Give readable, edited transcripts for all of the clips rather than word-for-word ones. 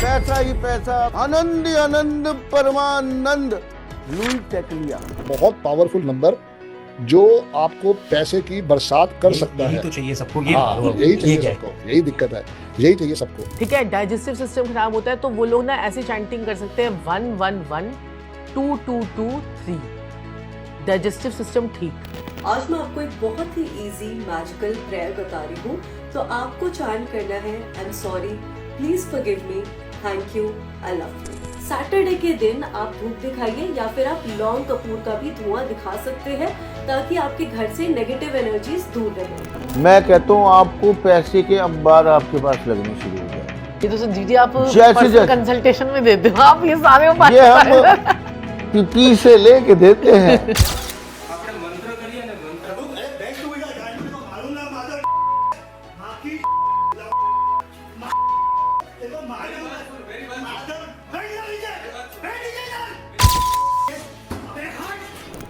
पैसा ही पैसा, आनंद ही आनंद, परमानंद। लुई टेकलिया बहुत पावरफुल नंबर जो आपको पैसे की बरसात कर सकता है। यही तो चाहिए सबको, यही चाहिए सबको, यही दिक्कत है, यही चाहिए सबको। ठीक है, डाइजेस्टिव सिस्टम खराब होता है तो वो लोग ना ऐसी चैंटिंग कर सकते हैं 111 2223, डाइजेस्टिव सिस्टम ठीक। आज मैं आपको एक बहुत ही इजी मैजिकल प्रेयर बता रही हूँ। तो आपको चैंट करना है I am sorry, please forgive me, thank you, I love you. Saturday के दिन आप धूप दिखाइए या फिर आप लौंग कपूर का भी धुआं दिखा सकते हैं ताकि आपके घर से नेगेटिव एनर्जीज दूर रहे। मैं कहता हूँ आपको पैसे के अंबार आपके पास लगने शुरू हो जाए। ये तो सर दीदी आप जैसे कंसल्टेशन में देते हो, आप ये सारे उपाय ये हम पीपी से लेके देते हैं।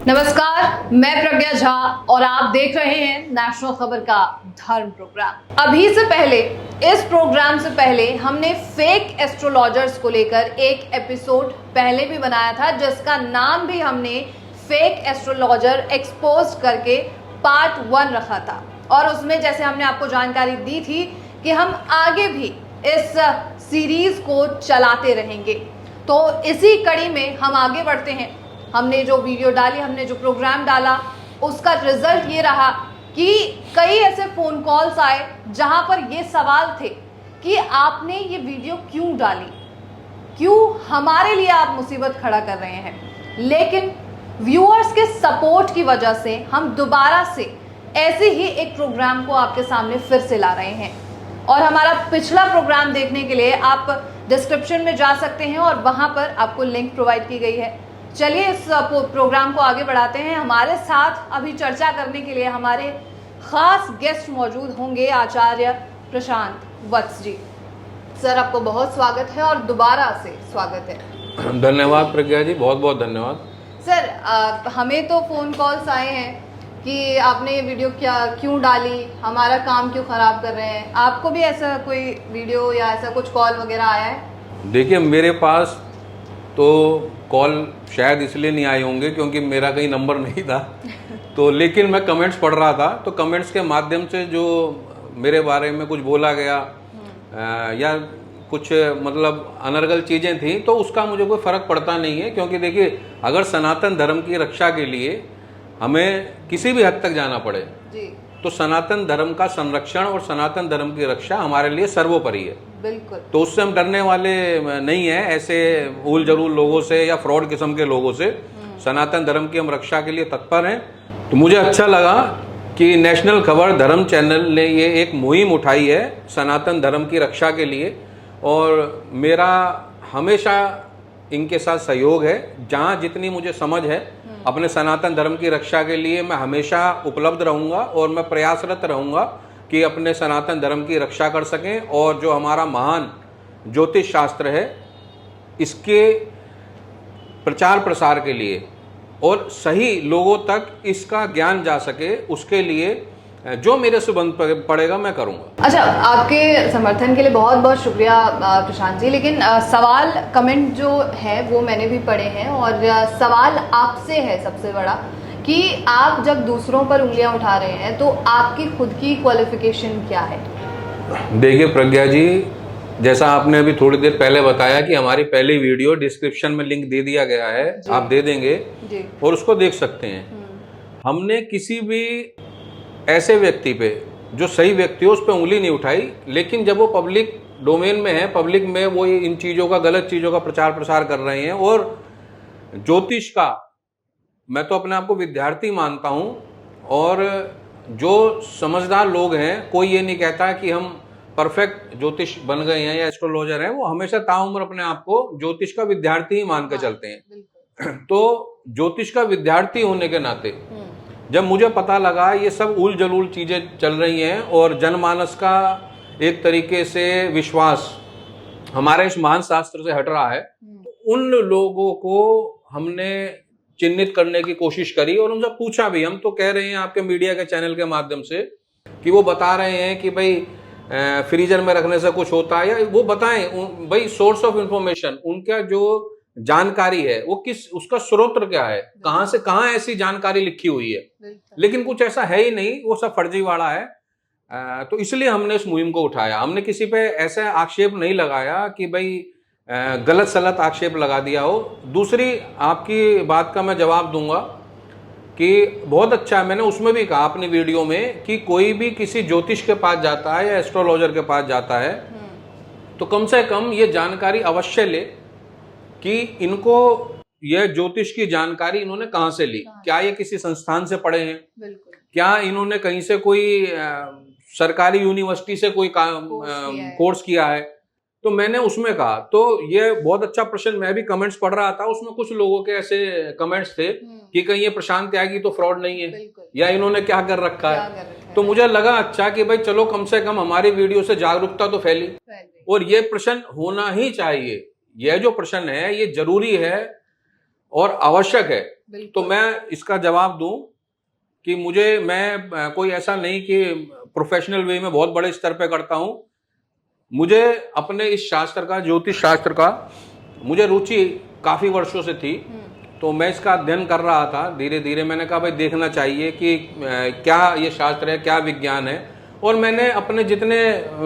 नमस्कार, मैं प्रज्ञा झा और आप देख रहे हैं नेशनल खबर का धर्म प्रोग्राम। अभी से पहले, इस प्रोग्राम से पहले हमने फेक एस्ट्रोलॉजर्स को लेकर एक एपिसोड पहले भी बनाया था जिसका नाम भी हमने फेक एस्ट्रोलॉजर एक्सपोज करके पार्ट 1 रखा था। और उसमें जैसे हमने आपको जानकारी दी थी कि हम आगे भी इस सीरीज को चलाते रहेंगे। तो इसी कड़ी में हम आगे बढ़ते हैं। हमने जो वीडियो डाली, हमने जो प्रोग्राम डाला, उसका रिजल्ट ये रहा कि कई ऐसे फोन कॉल्स आए जहां पर ये सवाल थे कि आपने ये वीडियो क्यों डाली, क्यों हमारे लिए आप मुसीबत खड़ा कर रहे हैं। लेकिन व्यूअर्स के सपोर्ट की वजह से हम दोबारा से ऐसे ही एक प्रोग्राम को आपके सामने फिर से ला रहे हैं। और हमारा पिछला प्रोग्राम देखने के लिए आप डिस्क्रिप्शन में जा सकते हैं और वहां पर आपको लिंक प्रोवाइड की गई है। चलिए इस प्रोग्राम को आगे बढ़ाते हैं। हमारे साथ अभी चर्चा करने के लिए हमारे खास गेस्ट मौजूद होंगे आचार्य प्रशांत वत्स जी। सर, आपको बहुत स्वागत है और दोबारा से स्वागत है। धन्यवाद प्रज्ञा जी, बहुत बहुत धन्यवाद। सर, हमें तो फ़ोन कॉल्स आए हैं कि आपने ये वीडियो क्यों डाली, हमारा काम क्यों ख़राब कर रहे हैं। आपको भी ऐसा कोई वीडियो या ऐसा कुछ कॉल वगैरह आया है? देखिए, मेरे पास तो कॉल शायद इसलिए नहीं आए होंगे क्योंकि मेरा कहीं नंबर नहीं था। तो लेकिन मैं कमेंट्स पढ़ रहा था, तो कमेंट्स के माध्यम से जो मेरे बारे में कुछ बोला गया या कुछ मतलब अनर्गल चीज़ें थी, तो उसका मुझे कोई फ़र्क पड़ता नहीं है। क्योंकि देखिए, अगर सनातन धर्म की रक्षा के लिए हमें किसी भी हद तक जाना पड़े जी, तो सनातन धर्म का संरक्षण और सनातन धर्म की रक्षा हमारे लिए सर्वोपरि है। बिल्कुल। तो उससे हम डरने वाले नहीं हैं, ऐसे उल जलूल लोगों से या फ्रॉड किस्म के लोगों से। सनातन धर्म की हम रक्षा के लिए तत्पर हैं। तो मुझे अच्छा लगा कि नेशनल खबर धर्म चैनल ने ये एक मुहिम उठाई है सनातन धर्म की रक्षा के लिए, और मेरा हमेशा इनके साथ सहयोग है। जहाँ जितनी मुझे समझ है अपने सनातन धर्म की रक्षा के लिए मैं हमेशा उपलब्ध रहूँगा और मैं प्रयासरत रहूँगा कि अपने सनातन धर्म की रक्षा कर सकें। और जो हमारा महान ज्योतिष शास्त्र है, इसके प्रचार प्रसार के लिए और सही लोगों तक इसका ज्ञान जा सके, उसके लिए जो मेरे से बन पड़ेगा मैं करूँगा। अच्छा, आपके समर्थन के लिए बहुत बहुत शुक्रिया प्रशांत जी। लेकिन सवाल कमेंट जो है वो मैंने भी पढ़े हैं और सवाल आपसे है सबसे बड़ा कि आप जब दूसरों पर उंगलियां उठा रहे हैं तो आपकी खुद की क्वालिफिकेशन क्या है? देखिए प्रज्ञा जी, जैसा आपने अभी थोड़ी देर पहले बताया कि हमारी पहली वीडियो डिस्क्रिप्शन में लिंक दे दिया गया है, आप दे देंगे जी, और उसको देख सकते हैं। हमने किसी भी ऐसे व्यक्ति पे जो सही व्यक्ति हो उस पर उंगली नहीं उठाई, लेकिन जब वो पब्लिक डोमेन में है, पब्लिक में वो इन चीज़ों का, गलत चीज़ों का प्रचार प्रसार कर रहे हैं। और ज्योतिष का मैं तो अपने आप को विद्यार्थी मानता हूँ, और जो समझदार लोग हैं, कोई ये नहीं कहता कि हम परफेक्ट ज्योतिष बन गए हैं या एस्ट्रोलॉजर हैं, वो हमेशा ताउम्र अपने आप को ज्योतिष का विद्यार्थी ही मान के चलते हैं। तो ज्योतिष का विद्यार्थी होने के नाते जब मुझे पता लगा ये सब उल जलूल चीज़ें चल रही हैं और जनमानस का एक तरीके से विश्वास हमारे इस महान शास्त्र से हट रहा है, तो उन लोगों को हमने चिन्हित करने की कोशिश करी और उनसे पूछा भी। हम तो कह रहे हैं आपके मीडिया के चैनल के माध्यम से कि वो बता रहे हैं कि भाई फ्रीजर में रखने से कुछ होता है, या वो बताएं भाई सोर्स ऑफ इंफॉर्मेशन, उनका जो जानकारी है वो किस, उसका स्रोत क्या है, कहां से कहां ऐसी जानकारी लिखी हुई है। लेकिन कुछ ऐसा है ही नहीं, वो सब फर्जीवाड़ा है। तो इसलिए हमने इस मुहिम को उठाया। हमने किसी पे ऐसा आक्षेप नहीं लगाया कि भाई गलत सलत आक्षेप लगा दिया हो। दूसरी आपकी बात का मैं जवाब दूंगा कि बहुत अच्छा है, मैंने उसमें भी कहा अपनी वीडियो में कि कोई भी किसी ज्योतिष के पास जाता है या एस्ट्रोलॉजर के पास जाता है तो कम से कम ये जानकारी अवश्य ले कि इनको यह ज्योतिष की जानकारी इन्होंने कहाँ से ली, क्या ये किसी संस्थान से पढ़े हैं, क्या इन्होंने कहीं से कोई सरकारी यूनिवर्सिटी से कोई कोर्स किया है। तो मैंने उसमें कहा, तो ये बहुत अच्छा प्रश्न, मैं भी कमेंट्स पढ़ रहा था, उसमें कुछ लोगों के ऐसे कमेंट्स थे कि कहीं ये प्रशांत त्यागी तो फ्रॉड नहीं है या इन्होंने क्या कर रखा है। तो मुझे लगा अच्छा कि भाई चलो कम से कम हमारी वीडियो से जागरूकता तो फैली, और ये प्रश्न होना ही चाहिए। यह जो प्रश्न है ये जरूरी है और आवश्यक है। तो मैं इसका जवाब दूं कि मैं कोई ऐसा नहीं कि प्रोफेशनल वे में बहुत बड़े स्तर पे करता हूं। मुझे अपने इस शास्त्र का, ज्योतिष शास्त्र का मुझे रुचि काफी वर्षों से थी, तो मैं इसका अध्ययन कर रहा था। धीरे धीरे मैंने कहा भाई देखना चाहिए कि क्या ये शास्त्र है, क्या विज्ञान है, और मैंने अपने जितने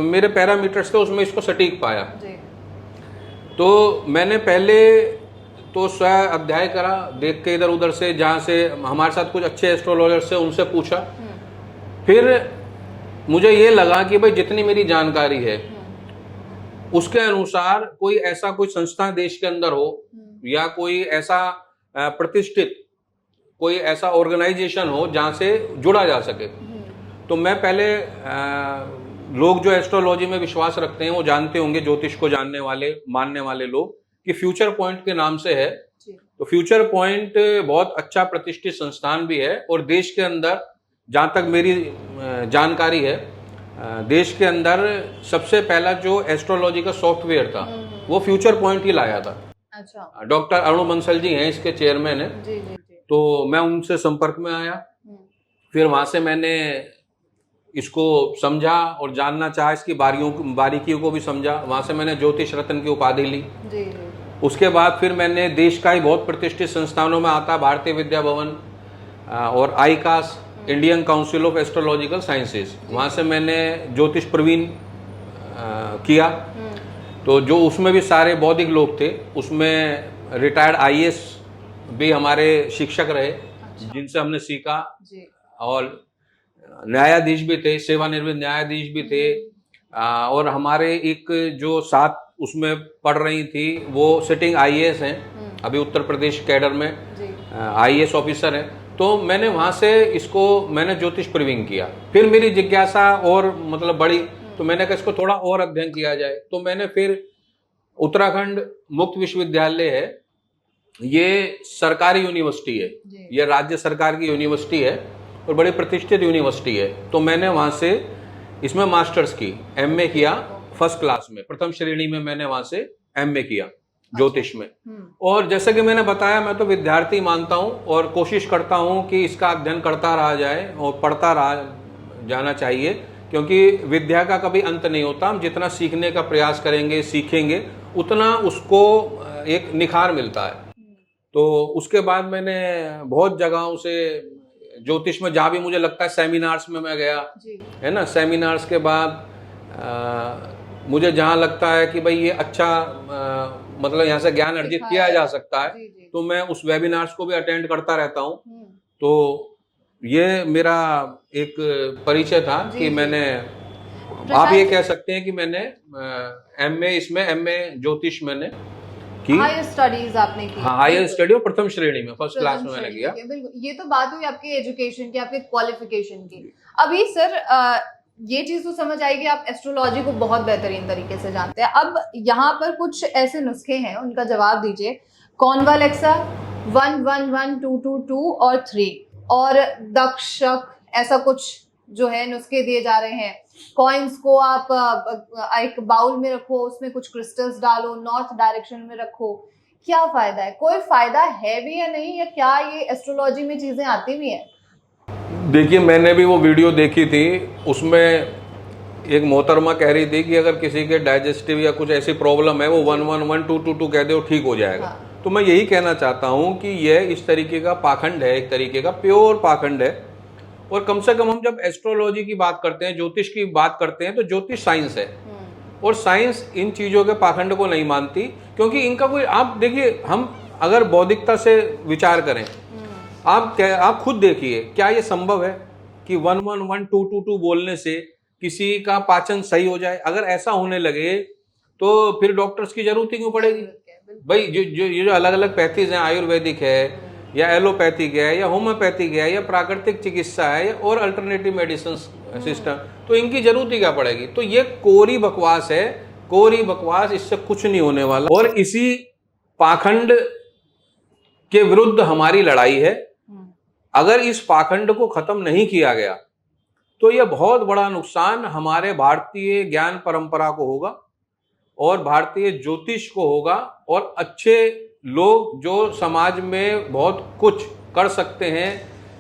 मेरे पैरामीटर्स थे उसमें इसको सटीक पाया। तो मैंने पहले तो स्व अध्याय करा, देख के इधर उधर से, जहाँ से हमारे साथ कुछ अच्छे एस्ट्रोलॉजर्स थे उनसे पूछा। फिर मुझे ये लगा कि भाई जितनी मेरी जानकारी है उसके अनुसार कोई ऐसा कोई संस्था देश के अंदर हो या कोई ऐसा प्रतिष्ठित कोई ऐसा ऑर्गेनाइजेशन हो जहाँ से जुड़ा जा सके। तो मैं पहले लोग जो एस्ट्रोलॉजी में विश्वास रखते हैं वो जानते होंगे, ज्योतिष को जानने वाले मानने वाले लोग, कि फ्यूचर पॉइंट के नाम से है। तो फ्यूचर पॉइंट बहुत अच्छा प्रतिष्ठित संस्थान भी है, और देश के अंदर जहाँ तक मेरी जानकारी है, देश के अंदर सबसे पहला जो एस्ट्रोलॉजी का सॉफ्टवेयर था वो फ्यूचर पॉइंट ही लाया था। अच्छा। डॉक्टर अरुण बंसल जी हैं इसके चेयरमैन है। जी। तो मैं उनसे संपर्क में आया, फिर वहां से मैंने इसको समझा और जानना चाहा, इसकी बारीकियों को भी समझा। वहां से मैंने ज्योतिष रत्न की उपाधि ली। जी। उसके बाद फिर मैंने देश का ही बहुत प्रतिष्ठित संस्थानों में आता भारतीय विद्या भवन और ICAS, Indian council of astrological sciences, वहाँ से मैंने ज्योतिष प्रवीण किया। तो जो उसमें भी सारे बौद्धिक लोग थे, उसमें रिटायर्ड आईएएस भी हमारे शिक्षक रहे। अच्छा। जिनसे हमने सीखा। जी। और न्यायाधीश भी थे, सेवानिवृत्त न्यायाधीश भी थे, और हमारे एक जो साथ उसमें पढ़ रही थी वो सिटिंग आईएएस हैं, अभी उत्तर प्रदेश कैडर में आईएएस ऑफिसर हैं। तो मैंने वहाँ से मैंने ज्योतिष प्रवीण किया। फिर मेरी जिज्ञासा और मतलब बढ़ी, तो मैंने कहा इसको थोड़ा और अध्ययन किया जाए। तो मैंने फिर उत्तराखंड मुक्त विश्वविद्यालय है, ये सरकारी यूनिवर्सिटी है, ये राज्य सरकार की यूनिवर्सिटी है और बड़ी प्रतिष्ठित यूनिवर्सिटी है। तो मैंने वहाँ से इसमें मास्टर्स की, एमए किया फर्स्ट क्लास में, प्रथम श्रेणी में मैंने वहाँ से एमए किया ज्योतिष में। और जैसे कि मैंने बताया, मैं तो विद्यार्थी मानता हूँ और कोशिश करता हूँ कि इसका अध्ययन करता रहा जाए और पढ़ता रहा जाना चाहिए, क्योंकि विद्या का कभी अंत नहीं होता। हम जितना सीखने का प्रयास करेंगे, सीखेंगे, उतना उसको एक निखार मिलता है। तो उसके बाद मैंने बहुत जगहों से ज्योतिष में जहाँ भी मुझे लगता है, सेमिनार्स में मैं गया, है ना। सेमिनार्स के बाद मुझे जहाँ लगता है कि भाई ये अच्छा मतलब यहाँ से ज्ञान अर्जित किया जा सकता है, तो मैं उस वेबिनार्स को भी अटेंड करता रहता हूँ। तो ये मेरा एक परिचय था कि मैंने, आप ये कह सकते हैं कि मैंने एमए ज्योतिष मैंने की। हायर स्टडीज आपने की? हाँ, हायर स्टडी और प्रथम श्रेणी में, फर्स्ट क्लास में मैंने किया। बिल्कुल, ये तो बात हुई आपके एजुकेशन की, आपके क्वालिफिकेशन की। अभी सर ये चीज तो समझ आएगी, आप एस्ट्रोलॉजी को बहुत बेहतरीन तरीके से जानते हैं। अब यहाँ पर कुछ ऐसे नुस्खे हैं, उनका जवाब दीजिए। कॉन्वालेक्सा 1112222 और 3 और दक्षक, ऐसा कुछ जो है नुस्खे दिए जा रहे हैं। कॉइन्स को आप एक बाउल में रखो, उसमें कुछ क्रिस्टल्स डालो, नॉर्थ डायरेक्शन में रखो। क्या फायदा है? कोई फायदा है भी या नहीं, या क्या ये एस्ट्रोलॉजी में चीजें आती भी हैं? देखिए, मैंने भी वो वीडियो देखी थी, उसमें एक मोहतरमा कह रही थी कि अगर किसी के डाइजेस्टिव या कुछ ऐसी प्रॉब्लम है वो 111 222 कह दे वो ठीक हो जाएगा। तो मैं यही कहना चाहता हूँ कि यह इस तरीके का पाखंड है, एक तरीके का प्योर पाखंड है। और कम से कम हम जब एस्ट्रोलॉजी की बात करते हैं, ज्योतिष की बात करते हैं, तो ज्योतिष साइंस है और साइंस इन चीज़ों के पाखंड को नहीं मानती, क्योंकि इनका कोई, आप देखिए, हम अगर बौद्धिकता से विचार करें, आप खुद देखिए, क्या ये संभव है कि 111 222 बोलने से किसी का पाचन सही हो जाए? अगर ऐसा होने लगे तो फिर डॉक्टर्स की जरूरत ही क्यों पड़ेगी भाई? ये जो अलग अलग पैथीज हैं, आयुर्वेदिक है या एलोपैथिक है या होम्योपैथिक है या प्राकृतिक चिकित्सा है और अल्टरनेटिव मेडिसिन सिस्टम, तो इनकी जरूरत ही क्या पड़ेगी? तो ये कोरी बकवास है, कोरी बकवास, इससे कुछ नहीं होने वाला। और इसी पाखंड के विरुद्ध हमारी लड़ाई है। अगर इस पाखंड को खत्म नहीं किया गया तो यह बहुत बड़ा नुकसान हमारे भारतीय ज्ञान परंपरा को होगा और भारतीय ज्योतिष को होगा, और अच्छे लोग जो समाज में बहुत कुछ कर सकते हैं,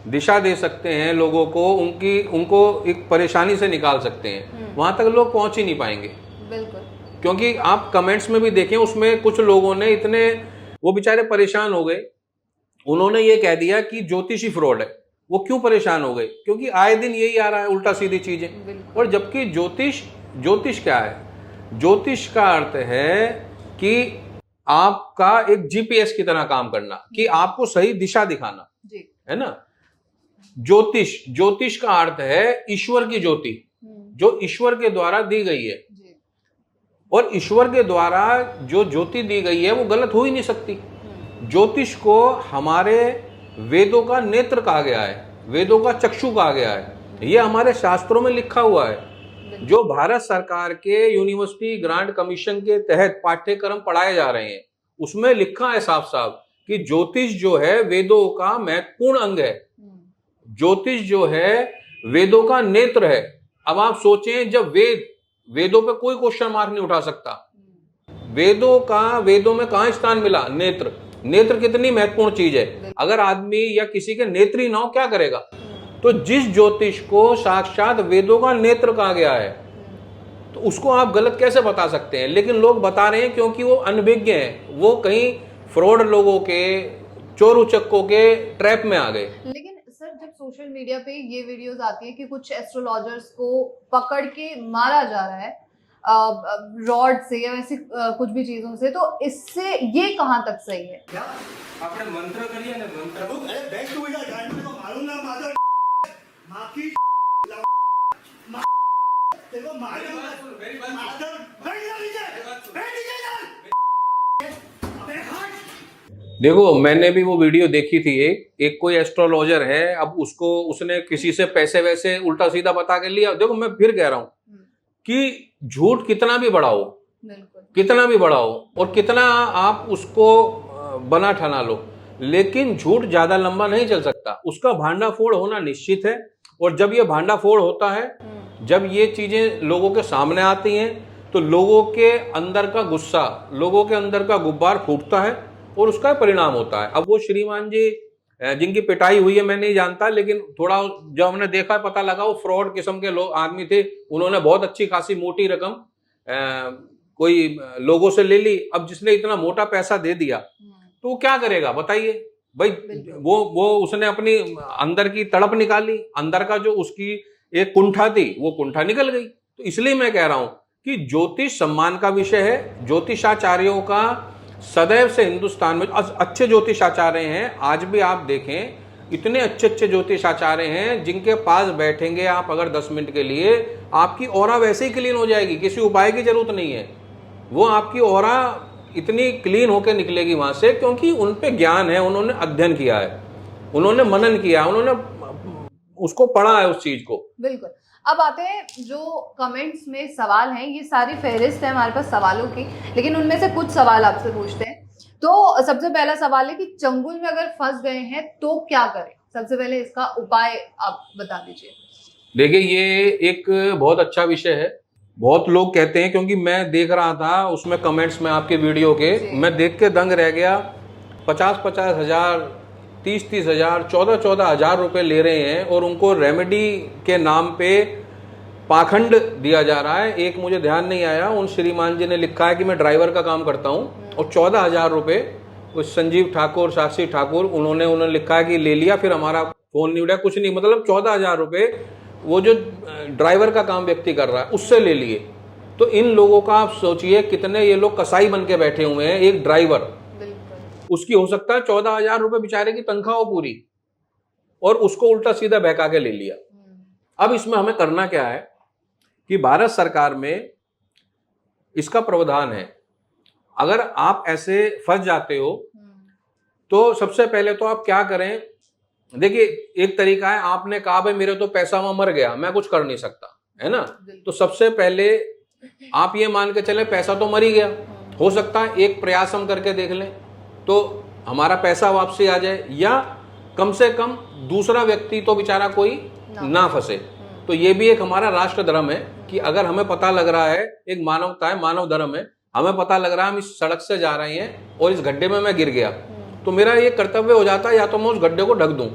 दिशा दे सकते हैं लोगों को, उनको एक परेशानी से निकाल सकते हैं, वहां तक लोग पहुंच ही नहीं पाएंगे। बिल्कुल। क्योंकि आप कमेंट्स में भी देखें, उसमें कुछ लोगों ने इतने, वो बेचारे परेशान हो गए, उन्होंने ये कह दिया कि ज्योतिषी फ्रॉड है। वो क्यों परेशान हो गए? क्योंकि आए दिन यही आ रहा है, उल्टा सीधी चीजें। और जबकि ज्योतिष क्या है? ज्योतिष का अर्थ है कि आपका एक जीपीएस की तरह काम करना, कि आपको सही दिशा दिखाना, है ना। ज्योतिष का अर्थ है ईश्वर की ज्योति, जो ईश्वर के द्वारा दी गई है, और ईश्वर के द्वारा जो ज्योति दी गई है वो गलत हो ही नहीं सकती। ज्योतिष को हमारे वेदों का नेत्र कहा गया है, वेदों का चक्षु कहा गया है, ये हमारे शास्त्रों में लिखा हुआ है। जो भारत सरकार के यूनिवर्सिटी ग्रांट कमीशन के तहत पाठ्यक्रम पढ़ाए जा रहे हैं, उसमें लिखा है साफ साफ कि ज्योतिष जो है वेदों का महत्वपूर्ण अंग है, ज्योतिष जो है वेदों का नेत्र है। अब आप सोचें, जब वेदों पे कोई क्वेश्चन मार्क नहीं उठा सकता, वेदों में कहां स्थान मिला? नेत्र कितनी महत्वपूर्ण चीज है। अगर आदमी या किसी के नेत्र ही ना हो, क्या करेगा? तो जिस ज्योतिष को साक्षात वेदों का नेत्र कहा गया है, तो उसको आप गलत कैसे बता सकते हैं? लेकिन लोग बता रहे हैं क्योंकि वो अनभिज्ञ हैं, वो कहीं फ्रॉड लोगों के, चोर उचक्कों के ट्रैप में आ गए। लेकिन सर, जब सोशल मीडिया पे ये वीडियोस आती है कि कुछ एस्ट्रोलॉजर्स को पकड़ के मारा जा रहा है रॉड से या वैसे कुछ भी चीजों से, तो इससे ये कहां तक सही है? क्या आपने मंत्र करिए ना, मंत्र तो अरे बैंक टू बेटा गांड में तो मारूंगा मादर माकी तेरे को मारूंगा मेरी बात मादर बैठ जा नीचे, बैठ नीचे यार, अबे हट। देखो, मैंने भी वो वीडियो देखी थी, एक कोई एस्ट्रोलॉजर है, अब उसने किसी से पैसे वैसे उल्टा सीधा बता के लिया। देखो, मैं फिर कह रहा हूं कि झूठ कितना भी बढ़ाओ, कितना भी बढ़ाओ और कितना आप उसको बना ठना लो, लेकिन झूठ ज्यादा लंबा नहीं चल सकता। उसका भांडाफोड़ होना निश्चित है, और जब ये भांडाफोड़ होता है, जब ये चीजें लोगों के सामने आती हैं, तो लोगों के अंदर का गुस्सा, लोगों के अंदर का गुब्बार फूटता है और उसका परिणाम होता है। अब वो श्रीमान जी जिनकी पिटाई हुई है, मैं नहीं जानता, लेकिन थोड़ा जब हमने देखा, पता लगा वो फ्रॉड किस्म के लोग आदमी थे। उन्होंने बहुत अच्छी खासी मोटी रकम कोई लोगों से ले ली। अब जिसने इतना मोटा पैसा दे दिया तो वो क्या करेगा बताइए भाई? वो उसने अपनी अंदर की तड़प निकाली, अंदर का जो उसकी एक कुंठा थी वो कुंठा निकल गई। तो इसलिए मैं कह रहा हूं कि ज्योतिष सम्मान का विषय है। ज्योतिषाचार्यों का सदैव से हिंदुस्तान में अच्छे ज्योतिषाचार्य हैं। आज भी आप देखें, इतने अच्छे अच्छे ज्योतिषाचार्य हैं जिनके पास बैठेंगे आप अगर 10 मिनट के लिए, आपकी ऑरा वैसे ही क्लीन हो जाएगी, किसी उपाय की जरूरत नहीं है। वो आपकी ऑरा इतनी क्लीन होकर निकलेगी वहां से, क्योंकि उन पे ज्ञान है, उन्होंने अध्ययन किया है, उन्होंने मनन किया, उन्होंने उसको पढ़ा है उस चीज को। बिल्कुल। अब आते हैं जो कमेंट्स में सवाल हैं, ये सारी फहरिस्त है हमारे पास सवालों की, लेकिन उनमें से कुछ सवाल आपसे पूछते हैं। तो सबसे पहला सवाल है कि चंगुल में अगर फंस गए हैं तो क्या करें? सबसे पहले इसका उपाय आप बता दीजिए। देखिए, ये एक बहुत अच्छा विषय है। बहुत लोग कहते हैं, क्योंकि मैं देख रहा था उसमें कमेंट्स में आपके वीडियो के, मैं देख के दंग रह गया। 50-50 हजार, 30-30 हजार, 14-14 हजार रुपए ले रहे हैं और उनको रेमेडी के नाम पे पाखंड दिया जा रहा है। एक मुझे ध्यान नहीं आया, उन श्रीमान जी ने लिखा है कि मैं ड्राइवर का काम करता हूँ और 14,000 रुपये उस संजीव ठाकुर, साक्षी ठाकुर, उन्होंने लिखा है कि ले लिया, फिर हमारा फोन नहीं उठाया, कुछ नहीं, मतलब 14,000 रुपये वो जो ड्राइवर का काम व्यक्ति कर रहा है उससे ले लिए। तो इन लोगों का आप सोचिए कितने ये लोग कसाई बन के बैठे हुए हैं। एक ड्राइवर, उसकी हो सकता है 14,000 रुपये बेचारे की तनख्वाह हो पूरी, और उसको उल्टा सीधा बहका के ले लिया। अब इसमें हमें करना क्या है कि भारत सरकार में इसका प्रावधान है, अगर आप ऐसे फंस जाते हो तो सबसे पहले तो आप क्या करें। देखिए, एक तरीका है, आपने कहा भाई मेरे तो पैसा वहां मर गया, मैं कुछ कर नहीं सकता, है ना। तो सबसे पहले आप ये मान के चले पैसा तो मर ही गया, हो सकता है एक प्रयास हम करके देख लें तो हमारा पैसा वापसी आ जाए, या कम से कम दूसरा व्यक्ति तो बेचारा कोई ना फंसे। तो ये भी एक हमारा राष्ट्र धर्म है कि अगर हमें पता लग रहा है, एक मानवता है, मानव धर्म है, हमें पता लग रहा है हम इस सड़क से जा रहे हैं और इस गड्ढे में मैं गिर गया, तो मेरा ये कर्तव्य हो जाता है या तो मैं उस गड्ढे को ढक दूं,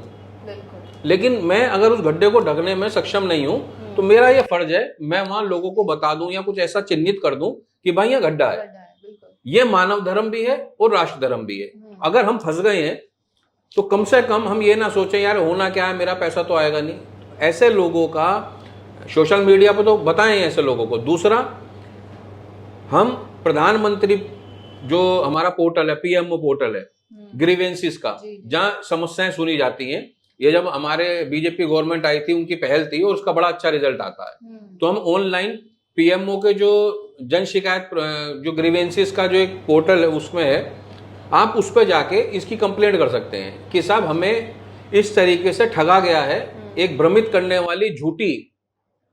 लेकिन मैं अगर उस गड्ढे को ढकने में सक्षम नहीं हूं तो मेरा ये फर्ज है मैं वहां लोगों को बता दूं या कुछ ऐसा चिन्हित कर दूं कि भाई ये गड्ढा है। ये मानव धर्म भी है और राष्ट्र धर्म भी है। अगर हम फंस गए हैं तो कम से कम हम ये ना सोचें यार होना क्या है, मेरा पैसा तो आएगा नहीं। ऐसे लोगों का सोशल मीडिया पर तो बताएं ऐसे लोगों को। दूसरा, हम प्रधानमंत्री जो हमारा पोर्टल है, पीएमओ पोर्टल है ग्रीवेंसीज का, जहां समस्याएं सुनी जाती हैं, ये जब हमारे बीजेपी गवर्नमेंट आई थी उनकी पहल थी और उसका बड़ा अच्छा रिजल्ट आता है। तो हम ऑनलाइन पीएमओ के जो जन शिकायत जो ग्रीवेंसीज का जो एक पोर्टल है उसमें है, आप उस पर जाके इसकी कंप्लेंट कर सकते हैं कि साहब हमें इस तरीके से ठगा गया है, एक भ्रमित करने वाली झूठी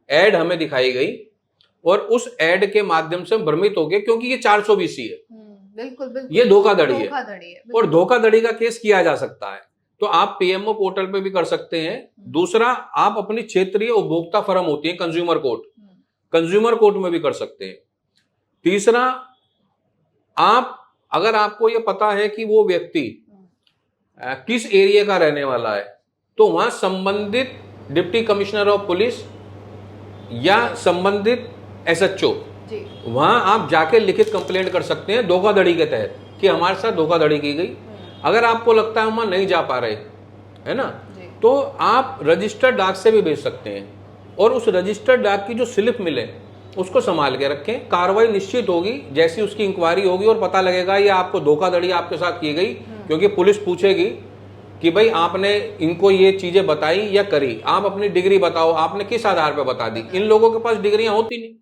एड हमें दिखाई गई और उस एड के माध्यम से हम भ्रमित हो गए, क्योंकि ये 420 है, बिल्कुल ये धोखाधड़ी है और धोखाधड़ी का केस किया जा सकता है। तो आप पीएमओ पोर्टल पे भी कर सकते हैं। दूसरा, आप अपनी क्षेत्रीय उपभोक्ता फर्म होती है कंज्यूमर कोर्ट में भी कर सकते हैं। तीसरा, आप अगर आपको ये पता है कि वो व्यक्ति किस एरिया का रहने वाला है, तो वहां संबंधित डिप्टी कमिश्नर ऑफ पुलिस या संबंधित एसएचओ, वहां आप जाके लिखित कंप्लेंट कर सकते हैं धोखाधड़ी के तहत कि हमारे साथ धोखाधड़ी की गई। अगर आपको लगता है वहां नहीं जा पा रहे, है ना, तो आप रजिस्टर्ड डाक से भी भेज सकते हैं और उस रजिस्टर्ड डाक की जो स्लिप मिले उसको संभाल के रखें। कार्रवाई निश्चित होगी, जैसी उसकी इंक्वायरी होगी और पता लगेगा ये आपको धोखाधड़ी आपके साथ की गई, क्योंकि पुलिस पूछेगी कि भाई आपने इनको ये चीजें बताई या करी, आप अपनी डिग्री बताओ, आपने किस आधार पर बता दी। इन लोगों के पास डिग्रियां होती नहीं,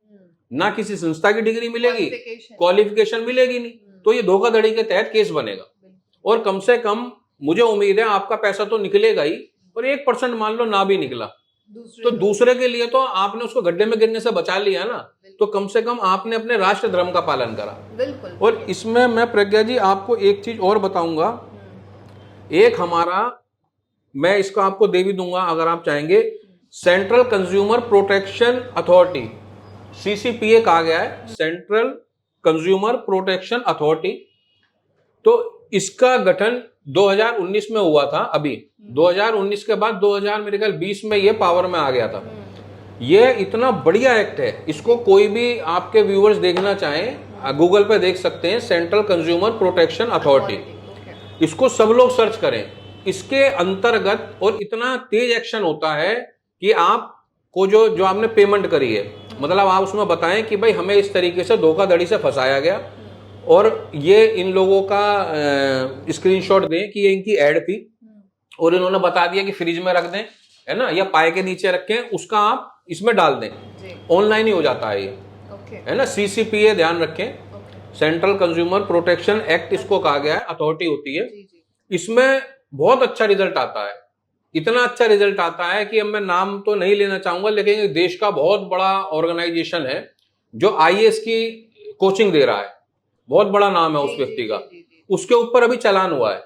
ना किसी संस्था की डिग्री मिलेगी, क्वालिफिकेशन मिलेगी नहीं, तो ये धोखाधड़ी के तहत केस बनेगा। और कम से कम मुझे उम्मीद है आपका पैसा तो निकलेगा ही, और 1% मान लो ना भी निकला तो दूसरे के लिए तो आपने उसको गड्ढे में गिरने से बचा लिया ना, तो कम से कम आपने अपने राष्ट्र धर्म का पालन करा। बिल्कुल। और इसमें मैं प्रज्ञा जी आपको एक चीज और बताऊंगा, एक हमारा, मैं इसको आपको दे भी दूंगा अगर आप चाहेंगे, central consumer protection authority, CCPA कहा गया है, सेंट्रल कंज्यूमर प्रोटेक्शन अथॉरिटी। तो इसका गठन 2019 में हुआ था। अभी 2019 के बाद 2020 में ये पावर में आ गया था। ये इतना बढ़िया एक्ट है, इसको कोई भी आपके व्यूअर्स देखना चाहें गूगल पे देख सकते हैं, सेंट्रल कंज्यूमर प्रोटेक्शन अथॉरिटी। इसको सब लोग सर्च करें। इसके अंतर्गत और इतना तेज एक्शन होता है कि आपको जो आपने पेमेंट करी है, मतलब आप उसमें बताएं कि भाई हमें इस तरीके से धोखाधड़ी से फंसाया गया और ये इन लोगों का स्क्रीनशॉट दें कि ये इनकी एड थी और इन्होंने बता दिया कि फ्रिज में रख दें, है ना, या पाए के नीचे रखें, उसका आप इसमें डाल दें, ऑनलाइन ही हो जाता है ये, है ना। CCPA ध्यान रखें, सेंट्रल कंज्यूमर प्रोटेक्शन एक्ट इसको कहा गया है, अथॉरिटी होती है। इसमें बहुत अच्छा रिजल्ट आता है, इतना अच्छा रिजल्ट आता है कि अब मैं नाम तो नहीं लेना चाहूंगा, लेकिन देश का बहुत बड़ा ऑर्गेनाइजेशन है जो IAS की कोचिंग दे रहा है, बहुत बड़ा नाम है उस व्यक्ति का, उसके ऊपर अभी चालान हुआ है।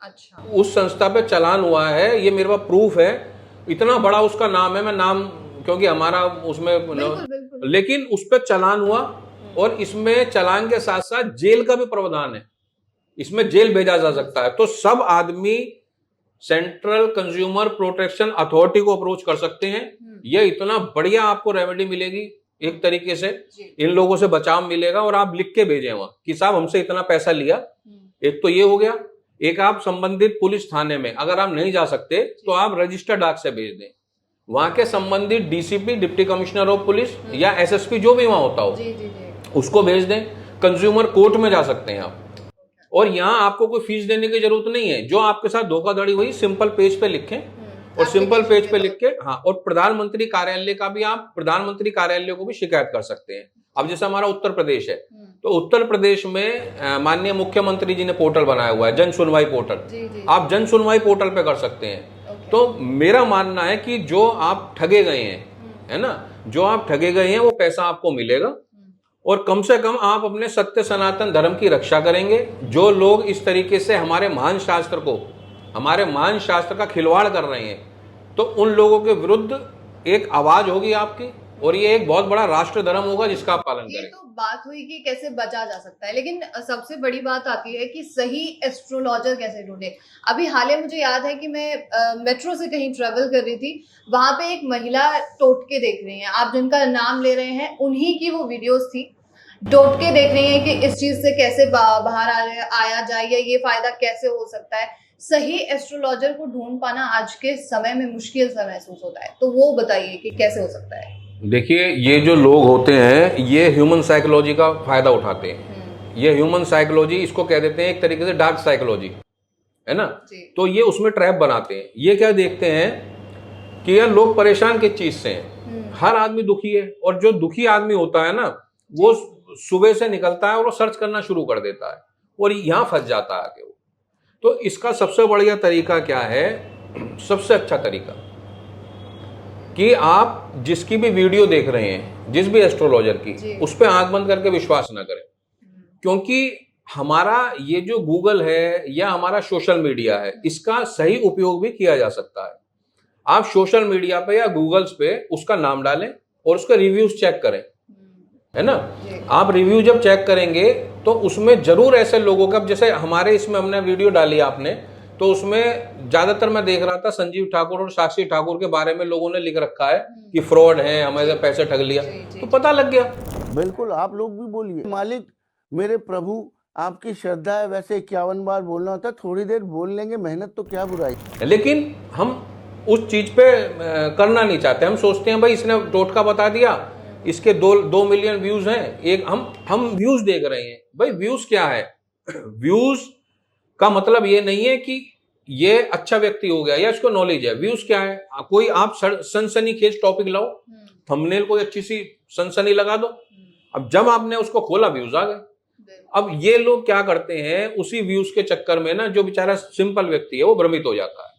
अच्छा। उस संस्था पे चालान हुआ है, ये मेरे पास प्रूफ है, इतना बड़ा उसका नाम है, मैं नाम क्योंकि हमारा उसमें बिल्कुल। लेकिन उस पर चालान हुआ और इसमें चालान के साथ साथ जेल का भी प्रावधान है, इसमें जेल भेजा जा सकता है। तो सब आदमी सेंट्रल कंज्यूमर प्रोटेक्शन अथॉरिटी को अप्रोच कर सकते हैं। ये इतना बढ़िया आपको रेमेडी मिलेगी, एक तरीके से इन लोगों से बचाव मिलेगा। और आप लिख के भेजें वहां कि साहब हमसे इतना पैसा लिया, एक तो ये हो गया। एक आप संबंधित पुलिस थाने में, अगर आप नहीं जा सकते तो आप रजिस्टर्ड डाक से भेज दें, वहां के संबंधित DCP, deputy commissioner of police या एसएसपी जो भी वहां होता हो उसको भेज दें। कंज्यूमर कोर्ट में जा सकते हैं आप, और यहाँ आपको कोई फीस देने की जरूरत नहीं है। जो आपके साथ धोखाधड़ी हुई सिंपल पेज पे लिखें, और सिंपल पेज पे लिख के, हाँ, और प्रधानमंत्री कार्यालय का भी आप प्रधानमंत्री कार्यालय को भी शिकायत कर सकते हैं। अब जैसे हमारा उत्तर प्रदेश है, तो उत्तर प्रदेश में माननीय मुख्यमंत्री जी ने पोर्टल बनाया हुआ है, जन सुनवाई पोर्टल। आप जन सुनवाई पोर्टल पे कर सकते हैं। तो मेरा मानना है कि जो आप ठगे गए हैं, है ना, जो आप ठगे गए हैं वो पैसा आपको मिलेगा, और कम से कम आप अपने सत्य सनातन धर्म की रक्षा करेंगे। जो लोग इस तरीके से हमारे महान शास्त्र का खिलवाड़ कर रहे हैं, तो उन लोगों के विरुद्ध एक आवाज होगी आपकी, और ये एक बहुत बड़ा राष्ट्र धर्म होगा जिसका आप पालन करें। तो बात हुई कि कैसे बचा जा सकता है, लेकिन सबसे बड़ी बात आती है कि सही एस्ट्रोलॉजर कैसे ढूंढे। अभी हाल ही मुझे याद है कि मैं मेट्रो से कहीं ट्रेवल कर रही थी, वहां पे एक महिला टोटके देख रही हैं, आप जिनका नाम ले रहे हैं उन्हीं की वो वीडियोस थी। टोटके देख रही हैं कि इस चीज से कैसे बाहर आया जाए, या ये फायदा कैसे हो सकता है। सही एस्ट्रोलॉजर को ढूंढ पाना आज के समय में मुश्किल सा महसूस होता है, तो वो बताइए कि कैसे हो सकता है। देखिए, ये जो लोग होते हैं ये ह्यूमन साइकोलॉजी का फायदा उठाते हैं। ये ह्यूमन साइकोलॉजी, इसको कह देते हैं एक तरीके से डार्क साइकोलॉजी, है ना। तो ये उसमें ट्रैप बनाते हैं। ये क्या देखते हैं कि यार लोग परेशान किस चीज से हैं, हर आदमी दुखी है, और जो दुखी आदमी होता है ना, वो सुबह से निकलता है और वो सर्च करना शुरू कर देता है, और यहां फंस जाता है आगे वो। तो इसका सबसे बढ़िया तरीका क्या है, सबसे अच्छा तरीका, कि आप जिसकी भी वीडियो देख रहे हैं, जिस भी एस्ट्रोलॉजर की, उस पर आंख बंद करके विश्वास ना करें। क्योंकि हमारा ये जो गूगल है या हमारा सोशल मीडिया है, इसका सही उपयोग भी किया जा सकता है। आप सोशल मीडिया पे या गूगल्स पे उसका नाम डालें और उसका रिव्यूज चेक करें, है ना। आप रिव्यू जब चेक करेंगे तो उसमें जरूर ऐसे लोगों का, जैसे हमारे इसमें हमने वीडियो डाली आपने, तो उसमें ज्यादातर मैं देख रहा था संजीव ठाकुर और साक्षी ठाकुर के बारे में लोगों ने लिख रखा है कि फ्रॉड है, हमें पैसे ठग लिया, तो पता लग गया। बिल्कुल, आप लोग भी बोलिए, मालिक मेरे प्रभु आपकी श्रद्धा है, वैसे 51 बार बोलना होता है, थोड़ी देर बोल लेंगे, मेहनत तो क्या बुराई। लेकिन हम उस चीज पे करना नहीं चाहते। हम सोचते हैं भाई इसने टोटका बता दिया, इसके 2 मिलियन व्यूज हैं, एक हम व्यूज देख रहे हैं। भाई व्यूज क्या है, व्यूज का मतलब ये नहीं है कि ये अच्छा व्यक्ति हो गया या इसको नॉलेज है। व्यूज क्या है, कोई आप सनसनीखेज टॉपिक लाओ, थंबनेल कोई अच्छी सी सनसनी लगा दो, अब जब आपने उसको खोला व्यूज आ गए। अब ये लोग क्या करते हैं, उसी व्यूज के चक्कर में ना, जो बेचारा सिंपल व्यक्ति है वो भ्रमित हो जाता है।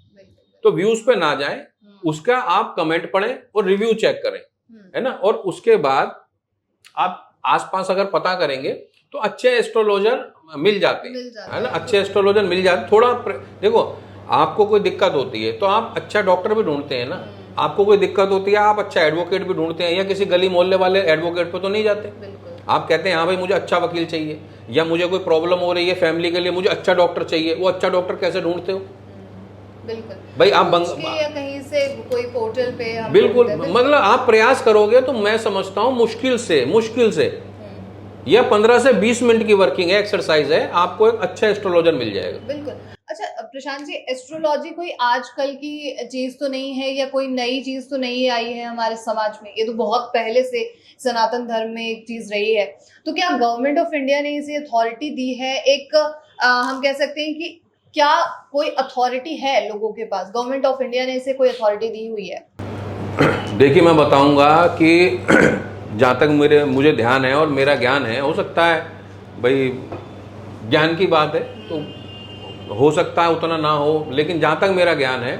तो व्यूज पे ना जाएं, उसका आप कमेंट पढ़ें और रिव्यू चेक करें, है ना। और उसके बाद आप आसपास अगर पता करेंगे तो अच्छे एस्ट्रोलॉजर मिल जाते हैं, है ना। अच्छे एस्ट्रोलॉजर मिल जाते। थोड़ा देखो, आपको कोई दिक्कत होती है तो आप अच्छा डॉक्टर भी ढूंढते हैं ना, आपको कोई दिक्कत होती है आप अच्छा एडवोकेट भी ढूंढते हैं, या किसी गली मोहल्ले वाले एडवोकेट पे तो नहीं जाते। आप कहते हैं हाँ भाई मुझे अच्छा वकील चाहिए, या मुझे कोई प्रॉब्लम हो रही है फैमिली के लिए, मुझे अच्छा डॉक्टर चाहिए। वो अच्छा डॉक्टर कैसे ढूंढते हो? बिल्कुल भाई आप या कहीं से कोई पोर्टल पे बिल्कुल, मतलब आप प्रयास करोगे तो मैं समझता हूँ मुश्किल से यह 15 से 20 मिनट की वर्किंग है, एक्सरसाइज है, आपको एक अच्छा एस्ट्रोलॉजर मिल जाएगा। बिल्कुल। अच्छा प्रशांत जी, एस्ट्रोलॉजी कोई आजकल की चीज तो नहीं है, या कोई नई चीज तो नहीं आई है हमारे समाज में, ये तो बहुत पहले से सनातन धर्म में एक चीज रही है। तो क्या गवर्नमेंट ऑफ इंडिया ने इसे अथॉरिटी दी है? एक हम कह सकते हैं कि क्या कोई अथॉरिटी है लोगों के पास? गवर्नमेंट ऑफ इंडिया ने इसे कोई अथॉरिटी दी हुई है? देखिए, मैं बताऊंगा कि जहाँ तक मुझे ध्यान है और मेरा ज्ञान है, हो सकता है भाई ज्ञान की बात है तो हो सकता है उतना ना हो, लेकिन जहाँ तक मेरा ज्ञान है,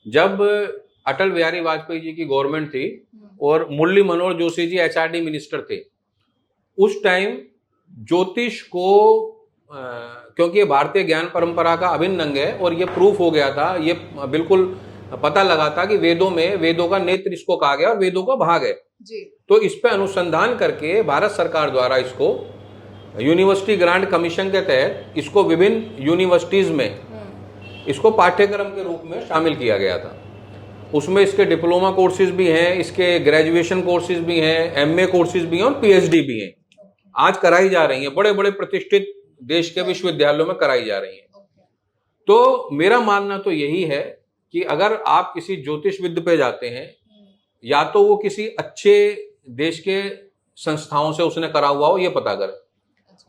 जब अटल बिहारी वाजपेयी जी की गवर्नमेंट थी और मुरली मनोहर जोशी जी HRD मिनिस्टर थे, उस टाइम ज्योतिष को क्योंकि ये भारतीय ज्ञान परंपरा का अभिन्न अंग है और ये प्रूफ हो गया था, ये बिल्कुल पता लगा था कि वेदों का नेत्र इसको कहा गया और वेदों का भाग है जी। तो इस पे अनुसंधान करके भारत सरकार द्वारा इसको यूनिवर्सिटी ग्रांट कमीशन के तहत इसको विभिन्न यूनिवर्सिटीज में इसको पाठ्यक्रम के रूप में शामिल किया गया था। उसमें इसके डिप्लोमा कोर्सेज भी हैं, इसके ग्रेजुएशन कोर्सेज भी हैं, एमए कोर्सेज भी हैं और पीएचडी भी हैं। आज कराई जा रही हैं, बड़े बड़े प्रतिष्ठित देश के विश्वविद्यालयों में कराई जा रही हैं। तो मेरा मानना तो यही है कि अगर आप किसी ज्योतिष विद्य पे जाते हैं, या तो वो किसी अच्छे देश के संस्थाओं से उसने करा हुआ हो, ये पता करें,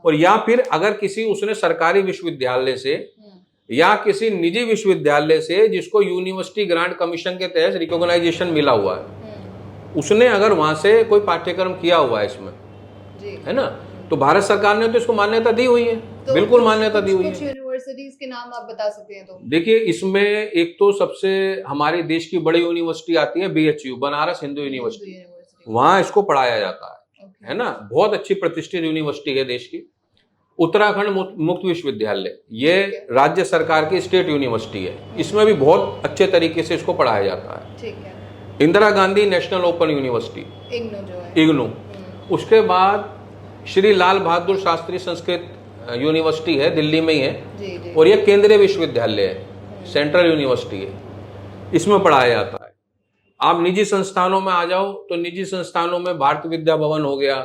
और या फिर अगर किसी उसने सरकारी विश्वविद्यालय से या किसी निजी विश्वविद्यालय से जिसको यूनिवर्सिटी ग्रांट कमीशन के तहत रिकॉग्नाइजेशन मिला हुआ है, उसने अगर वहां से कोई पाठ्यक्रम किया हुआ है इसमें, है ना, तो भारत सरकार ने तो इसको मान्यता दी हुई है। तो बिल्कुल मान्यता दी हुई है। कुछ यूनिवर्सिटीज के नाम आप बता सकते हैं तो? देखिए, इसमें एक तो सबसे हमारे देश की बड़ी यूनिवर्सिटी आती है BHU, बनारस हिंदू यूनिवर्सिटी, वहां इसको पढ़ाया जाता है ना, बहुत अच्छी प्रतिष्ठित यूनिवर्सिटी है देश की। उत्तराखंड मुक्त विश्वविद्यालय, ये राज्य सरकार की स्टेट यूनिवर्सिटी है, इसमें भी बहुत अच्छे तरीके से इसको पढ़ाया जाता है। ठीक है। Indira Gandhi national open university, IGNOU. उसके बाद श्री लाल बहादुर शास्त्री संस्कृत यूनिवर्सिटी है, दिल्ली में ही है, और ये केंद्रीय विश्वविद्यालय है, सेंट्रल यूनिवर्सिटी है, इसमें पढ़ाया जाता है। आप निजी संस्थानों में आ जाओ तो निजी संस्थानों में भारतीय विद्या भवन हो गया,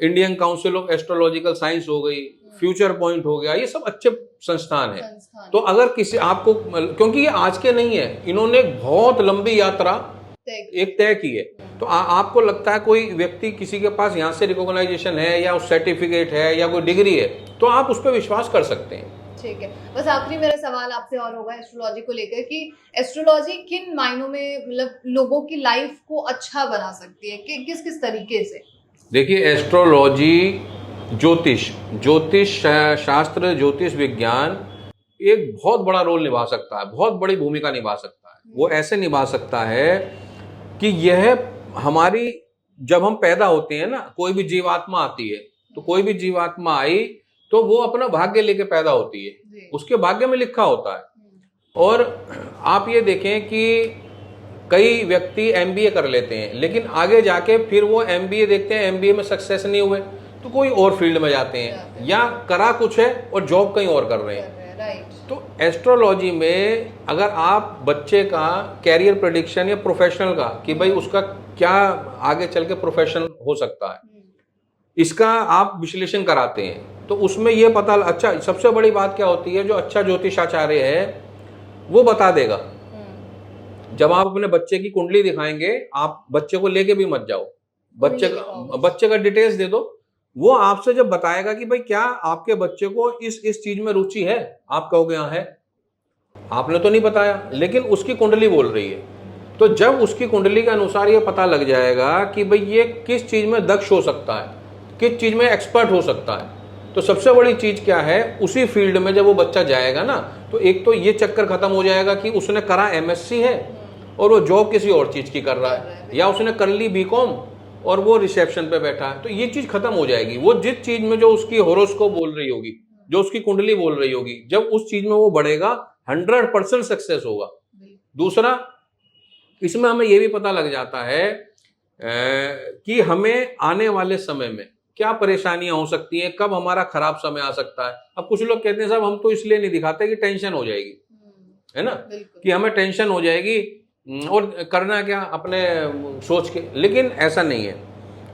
Indian council of astrological science हो गई, फ्यूचर पॉइंट हो गया, ये सब अच्छे संस्थान है। तो अगर किसी आपको, क्योंकि ये आज के नहीं है, इन्होंने बहुत लंबी यात्रा एक तय की है, तो आपको लगता है कोई व्यक्ति किसी के पास यहाँ से रिकॉग्नाइजेशन है या उस सर्टिफिकेट है या कोई डिग्री है, तो आप उस पर विश्वास कर सकते हैं। ठीक है। बस आखिरी मेरा सवाल आपसे और होगा एस्ट्रोलॉजी को लेकर कि एस्ट्रोलॉजी किन मायनों में मतलब लोगों की लाइफ को अच्छा बना सकती है, कि किस किस तरीके से? देखिए, एस्ट्रोलॉजी, ज्योतिष शास्त्र, ज्योतिष विज्ञान एक बहुत बड़ा रोल निभा सकता है, बहुत बड़ी भूमिका निभा सकता है। वो ऐसे निभा सकता है कि यह हमारी, जब हम पैदा होते हैं ना, कोई भी जीवात्मा आती है, तो कोई भी जीवात्मा आई तो वो अपना भाग्य लेके पैदा होती है, उसके भाग्य में लिखा होता है। और आप ये देखें कि कई व्यक्ति MBA कर लेते हैं, लेकिन आगे जाके फिर वो MBA देखते हैं, MBA में सक्सेस नहीं हुए तो कोई और फील्ड में जाते हैं, या करा कुछ है और जॉब कहीं और कर रहे हैं। तो एस्ट्रोलॉजी में अगर आप बच्चे का कैरियर प्रेडिक्शन या प्रोफेशनल का, कि भाई उसका क्या आगे चल के प्रोफेशन हो सकता है, इसका आप विश्लेषण कराते हैं, तो उसमें ये पता, अच्छा, सबसे बड़ी बात क्या होती है, जो अच्छा ज्योतिषाचार्य है वो बता देगा। जब आप अपने बच्चे की कुंडली दिखाएंगे, आप बच्चे को लेके भी मत जाओ, बच्चे का डिटेल्स दे दो, वो आपसे जब बताएगा कि भाई क्या आपके बच्चे को इस चीज में रुचि है, आप कहोगे हाँ है, आपने तो नहीं बताया, लेकिन उसकी कुंडली बोल रही है। तो जब उसकी कुंडली के अनुसार ये पता लग जाएगा कि भाई ये किस चीज में दक्ष हो सकता है, किस चीज में एक्सपर्ट हो सकता है, तो सबसे बड़ी चीज क्या है, उसी फील्ड में जब वो बच्चा जाएगा ना, तो एक तो ये चक्कर खत्म हो जाएगा कि उसने करा MSc है और वो जॉब किसी और चीज की कर रहा है, या उसने कर ली BCom और वो रिसेप्शन पे बैठा है, तो ये चीज खत्म हो जाएगी। वो जिस चीज में जो उसकी होरोस्कोप बोल रही होगी, जो उसकी कुंडली बोल रही होगी, जब उस चीज में वो बढ़ेगा 100% सक्सेस होगा। दूसरा, इसमें हमें ये भी पता लग जाता है कि हमें आने वाले समय में क्या परेशानियां हो सकती हैं, कब हमारा खराब समय आ सकता है। अब कुछ लोग कहते हैं साहब हम तो इसलिए नहीं दिखाते कि टेंशन हो जाएगी, है ना, कि हमें टेंशन हो जाएगी और करना क्या अपने सोच के, लेकिन ऐसा नहीं है।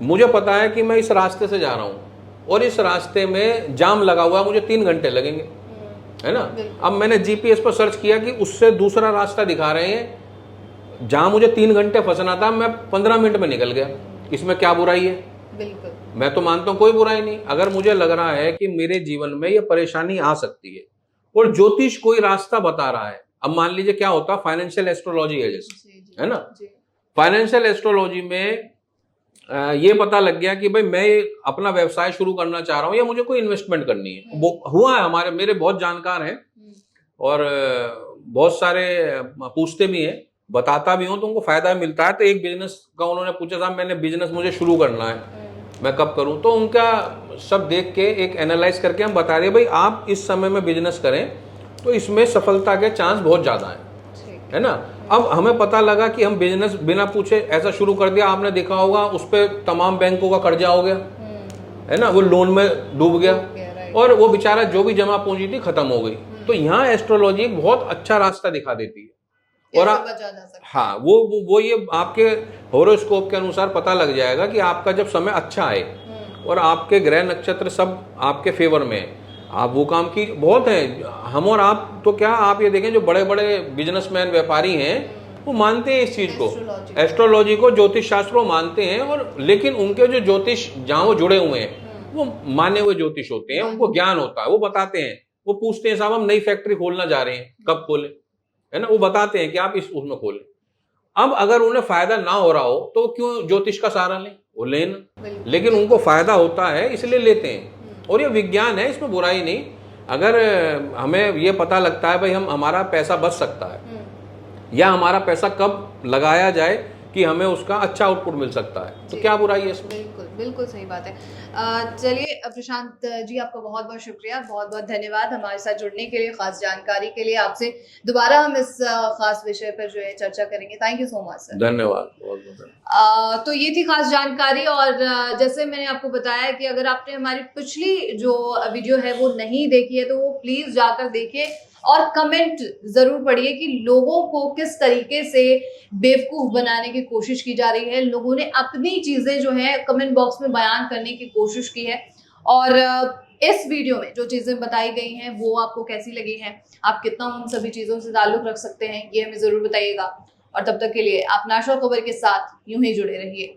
मुझे पता है कि मैं इस रास्ते से जा रहा हूँ और इस रास्ते में जाम लगा हुआ है, मुझे 3 घंटे लगेंगे, है ना। अब मैंने GPS पर सर्च किया कि उससे दूसरा रास्ता दिखा रहे हैं, जहां मुझे 3 घंटे फंसना था मैं 15 मिनट में निकल गया। इसमें क्या बुराई है? बिल्कुल, मैं तो मानता हूं कोई बुराई नहीं। अगर मुझे लग रहा है कि मेरे जीवन में ये परेशानी आ सकती है और ज्योतिष कोई रास्ता बता रहा है, अब मान लीजिए क्या होता, फाइनेंशियल एस्ट्रोलॉजी है जैसे, है ना, फाइनेंशियल एस्ट्रोलॉजी में ये पता लग गया कि भाई मैं अपना व्यवसाय शुरू करना चाह रहा हूँ या मुझे कोई इन्वेस्टमेंट करनी है। हुआ है, मेरे बहुत जानकार हैं और बहुत सारे पूछते भी हैं, बताता भी हूँ तो उनको फायदा मिलता है। तो एक बिजनेस का उन्होंने पूछा, साहब मैंने बिजनेस मुझे शुरू करना है, मैं कब करूँ? तो उनका सब देख के एक एनालाइज करके हम बता रहे भाई आप इस समय में बिजनेस करें तो इसमें सफलता के चांस बहुत ज़्यादा है ना। अब हमें पता लगा कि हम बिजनेस बिना पूछे ऐसा शुरू कर दिया, आपने देखा होगा उस पर तमाम बैंकों का कर्जा हो गया, है ना, वो लोन में डूब गया और वो बेचारा जो भी जमा पूंजी थी खत्म हो गई। तो यहाँ एस्ट्रोलॉजी एक बहुत अच्छा रास्ता दिखा देती है। और कैसे बचा जा सकता है। हाँ, वो ये आपके होरोस्कोप के अनुसार पता लग जाएगा कि आपका जब समय अच्छा आए और आपके ग्रह नक्षत्र सब आपके फेवर में है, आप वो काम की बहुत है। हम और आप तो क्या, आप ये देखें जो बड़े बड़े बिजनेसमैन व्यापारी हैं वो मानते हैं इस चीज को, एस्ट्रोलॉजी को, ज्योतिष शास्त्र को मानते हैं। और लेकिन उनके जो ज्योतिष जहाँ वो जुड़े हुए हैं वो माने हुए ज्योतिष होते हैं, उनको ज्ञान होता है, वो बताते हैं, वो पूछते हैं साहब हम नई फैक्ट्री खोलना जा रहे हैं, कब खोले, है ना, वो बताते हैं कि आप इस उसमें खोलें। अब अगर उन्हें फायदा ना हो रहा हो तो क्यों ज्योतिष का सहारा लें, वो लेना, लेकिन उनको फायदा होता है इसलिए लेते हैं। और ये विज्ञान है, इसमें बुराई नहीं। अगर हमें ये पता लगता है भाई हमारा पैसा बच सकता है या हमारा पैसा कब लगाया जाए कि हमें उसका अच्छा आउटपुट मिल सकता है, तो क्या बुराई है इसमें। बिल्कुल बिल्कुल सही बात है। चलिए प्रशांत जी, आपका बहुत बहुत शुक्रिया, बहुत बहुत धन्यवाद हमारे साथ जुड़ने के लिए, खास जानकारी के लिए। आपसे दोबारा हम इस खास विषय पर जो है चर्चा करेंगे। Thank you so much sir. धन्यवाद, बहुत बहुत धन्यवाद। तो ये थी खास जानकारी। और जैसे मैंने आपको बताया कि अगर आपने हमारी पिछली जो वीडियो है वो नहीं देखी है तो वो प्लीज जाकर देखिए और कमेंट जरूर पढ़िए कि लोगों को किस तरीके से बेवकूफ बनाने की कोशिश की जा रही है। लोगों ने अपनी चीजें जो है कमेंट बॉक्स में बयान करने की कोशिश की है। और इस वीडियो में जो चीजें बताई गई हैं वो आपको कैसी लगी हैं, आप कितना उन सभी चीजों से ताल्लुक रख सकते हैं, ये हमें जरूर बताइएगा। और तब तक के लिए आप नेशनल खबर के साथ यूं ही जुड़े रहिए।